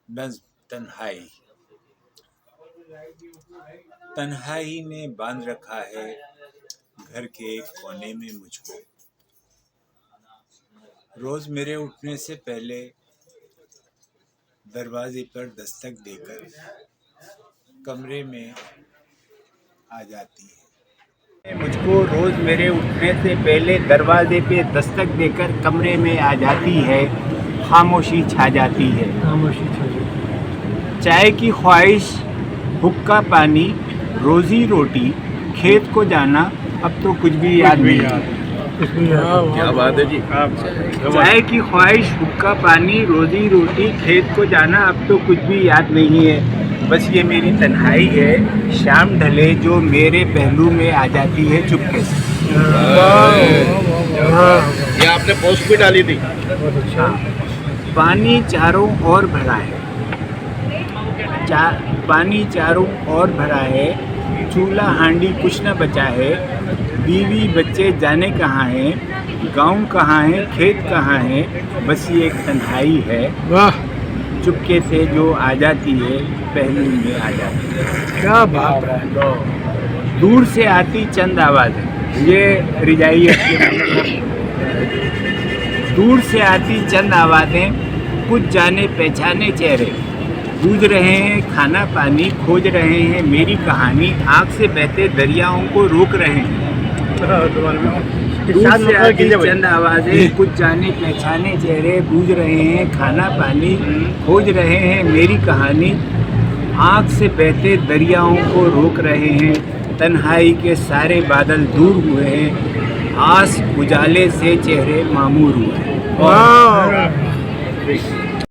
नज़्म तन्हाई। तन्हाई ने बांध रखा है घर के एक कोने में मुझको। रोज मेरे उठने से पहले दरवाजे पर दस्तक देकर कमरे में आ जाती है। मुझको रोज मेरे उठने से पहले दरवाजे पे दस्तक देकर कमरे में आ जाती है। खामोशी छा जाती है। चाय की ख्वाहिश, हुक्का पानी, रोजी रोटी, खेत को जाना, अब तो कुछ भी याद नहीं। क्या बात है जी। चाय की ख्वाहिश, हुक्का पानी, रोजी रोटी, खेत को जाना, अब तो कुछ भी याद नहीं है। बस ये मेरी तन्हाई है, शाम ढले जो मेरे पहलू में आ जाती है चुपके से। ये आपने पोस्ट भी डाली थी। पानी चारों ओर भरा है, पानी चारों ओर भरा है, चूल्हा हांडी कुछ न बचा है। बीवी बच्चे जाने कहाँ हैं, गाँव कहाँ है, खेत कहाँ है, बस ये एक तन्हाई है। वाह, चुपके से जो आ जाती है, पहलू में आ जाती है। क्या बात है। दूर से आती चंद आवाज़ें, ये रिजाई दूर से आती चंद आवाज़ें, कुछ जाने पहचाने चेहरे, बूझ रहे हैं खाना पानी, खोज रहे हैं मेरी कहानी, आँख से बहते दरियाओं को रोक रहे हैं। दूर से आती चंद आवाज़ें, कुछ जाने पहचाने चेहरे, बूझ रहे हैं खाना पानी, खोज रहे हैं मेरी कहानी, आँख से बहते दरियाओं को रोक रहे हैं। तन्हाई के सारे बादल दूर हुए हैं, आस उजाले से चेहरे मामूर हुए हैं।